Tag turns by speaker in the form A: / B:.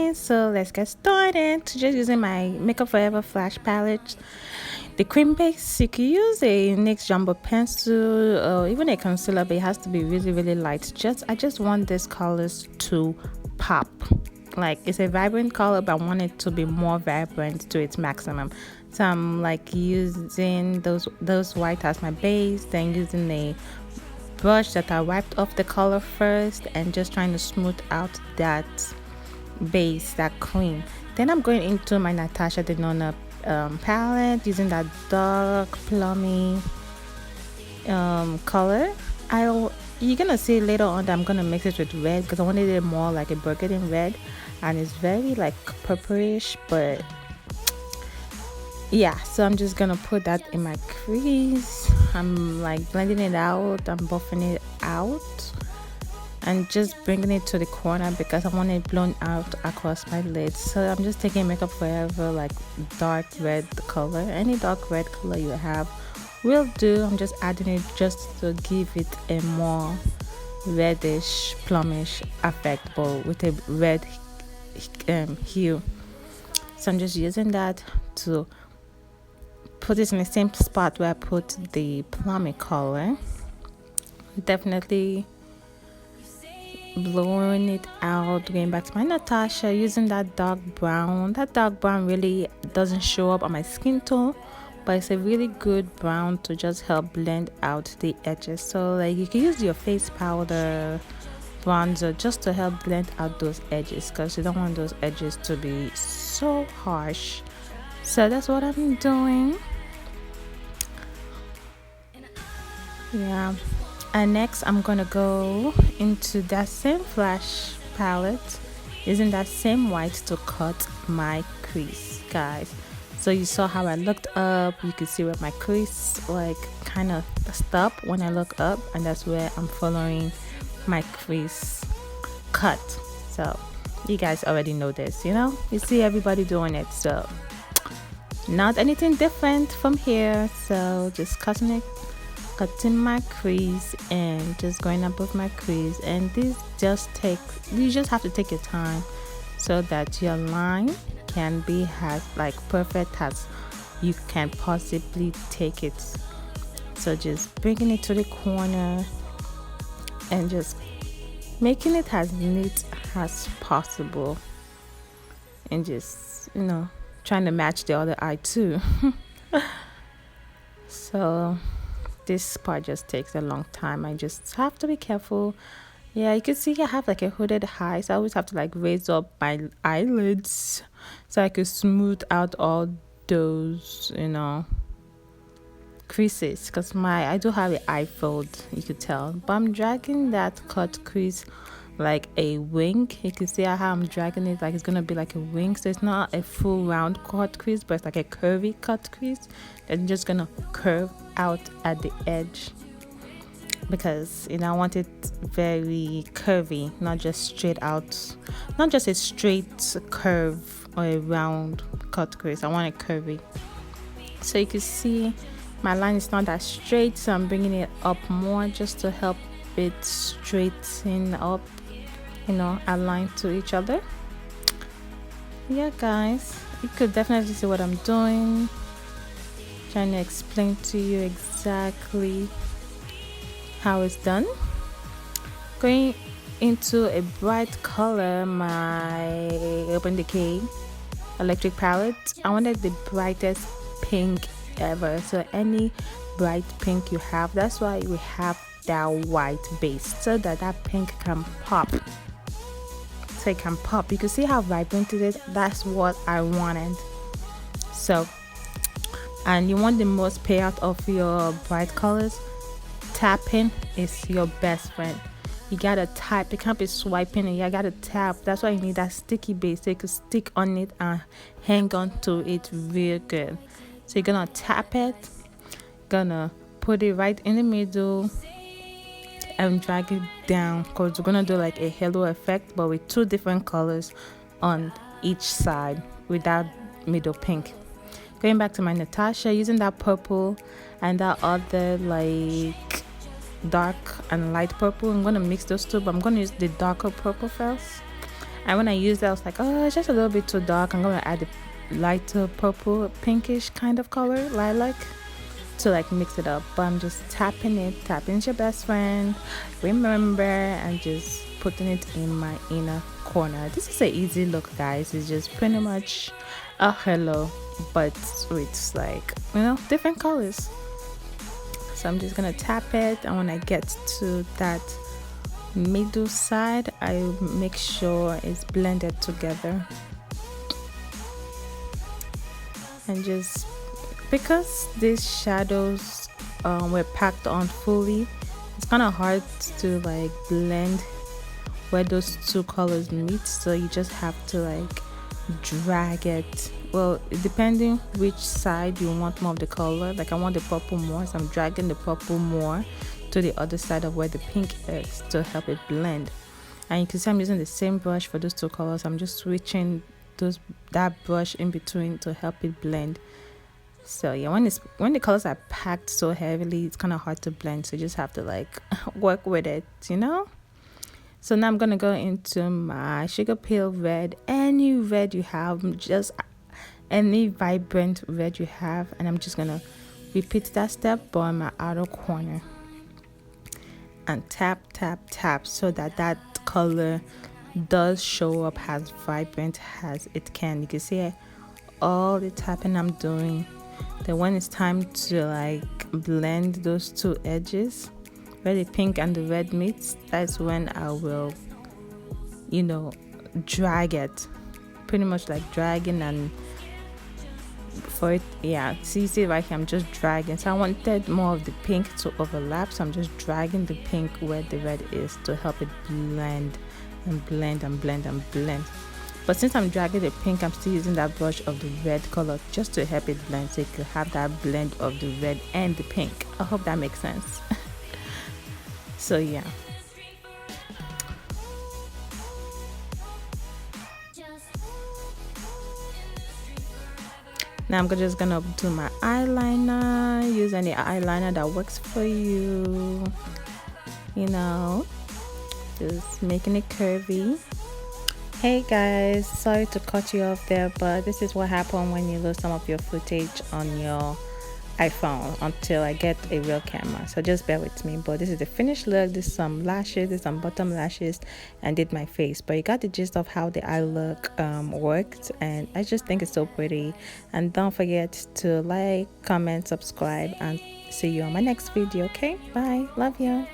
A: guys, so let's get started. Just using my Makeup Forever Flash palette, the cream base. You can use a NYX Jumbo pencil or even a concealer, but it has to be really light. I just want these colors to pop. Like, it's a vibrant color, but I want it to be more vibrant to its maximum. So I'm like using those white as my base, then using a brush that I wiped off the color first and just trying to smooth out that base, that cream. Then I'm going into my Natasha Denona palette using that dark plummy color. You're gonna see later on that I'm gonna mix it with red because I wanted it more like a burgundy red, and it's very like purplish, but yeah, so I'm just gonna put that in my crease. I'm like blending it out, I'm buffing it out and just bringing it to the corner because I want it blown out across my lids. So I'm just taking Makeup Forever like dark red color. Any dark red color you have will do. I'm just adding it just to give it a more reddish plumish effect, but with a red hue. So I'm just using that to put it in the same spot where I put the plummy color. Definitely blowing it out, going back to my Natasha, using that dark brown. That dark brown really doesn't show up on my skin tone, but it's a really good brown to just help blend out the edges. So like you can use your face powder, bronzer just to help blend out those edges because you don't want those edges to be so harsh. So that's what I'm doing. Yeah. And next I'm gonna go into that same flash palette using that same white to cut my crease, guys. So you saw how I looked up, you can see where my crease like kind of stopped when I look up, and that's where I'm following my crease cut. So you guys already know this, you see everybody doing it, so not anything different from here. So just cutting my crease and just going above my crease, and this you just have to take your time so that your line can be as like perfect as you can possibly take it. So just bringing it to the corner and just making it as neat as possible, and just trying to match the other eye too. So this part just takes a long time. I just have to be careful. Yeah, you can see I have like a hooded eye, so I always have to like raise up my eyelids so I could smooth out all those creases, because I do have an eye fold, you could tell, but I'm dragging that cut crease like a wing. You can see how I'm dragging it like it's gonna be like a wing. So it's not a full round cut crease, but it's like a curvy cut crease that's just gonna curve out at the edge, because I want it very curvy, not just straight out, not just a straight curve or a round cut crease. I want it curvy. So you can see my line is not that straight, so I'm bringing it up more just to help it straighten up, align to each other. Yeah, guys, you could definitely see what I'm doing, trying to explain to you exactly how it's done. Going into a bright color, my Urban Decay electric palette. I wanted the brightest pink ever, so any bright pink you have, that's why we have that white base, so that pink can pop. So it can pop. You can see how vibrant it is. That's what I wanted. So, and you want the most payout of your bright colors, tapping is your best friend. You gotta tap. You can't be swiping it. You gotta tap. That's why you need that sticky base, so you can stick on it and hang on to it real good. So you're gonna tap it, gonna put it right in the middle and drag it down, because we're gonna do like a halo effect, but with two different colors on each side with that middle pink. Going back to my Natasha, using that purple and that other like dark and light purple. I'm gonna mix those two, but I'm gonna use the darker purple first, And when I used it, I was like, oh, it's just a little bit too dark. I'm gonna add a lighter purple, pinkish kind of color, lilac, to like mix it up. But I'm just tapping it. Tapping's your best friend. Remember, and just putting it in my inner corner. This is an easy look, guys. It's just pretty much a hello, but with like, you know, different colors. So I'm just gonna tap it, and when I get to that middle side, I make sure it's blended together. And just because these shadows were packed on fully, it's kind of hard to like blend where those two colors meet, so you just have to like drag it. Well, depending which side you want more of the color, like I want the purple more, so I'm dragging the purple more to the other side of where the pink is to help it blend. And you can see I'm using the same brush for those two colors. I'm just switching that brush in between to help it blend. So yeah, when the colors are packed so heavily, it's kind of hard to blend, so you just have to like work with it, you know. So now I'm gonna go into my Sugar Pale Red. Any red you have, just any vibrant red you have, and I'm just gonna repeat that step but on my outer corner, and tap tap tap so that that color does show up as vibrant as it can. You can see all the tapping I'm doing. Then when it's time to like blend those two edges where the pink and the red meets, that's when I will, you know, drag it, pretty much like dragging. And for it, yeah, see right here, I'm just dragging. So I wanted more of the pink to overlap, so I'm just dragging the pink where the red is to help it blend and blend and blend and blend. But since I'm dragging the pink, I'm still using that brush of the red color just to help it blend, so you can have that blend of the red and the pink. I hope that makes sense. So yeah. Now I'm just gonna do my eyeliner. Use any eyeliner that works for you. You know, just making it curvy. Hey guys, sorry to cut you off there, but this is what happened when you lose some of your footage on your iPhone until I get a real camera, so just bear with me. But this is the finished look. This is some lashes, this is some bottom lashes, and did my face. But you got the gist of how the eye look worked, and I just think it's so pretty. And don't forget to like, comment, subscribe, and see you on my next video. Okay, bye, love you.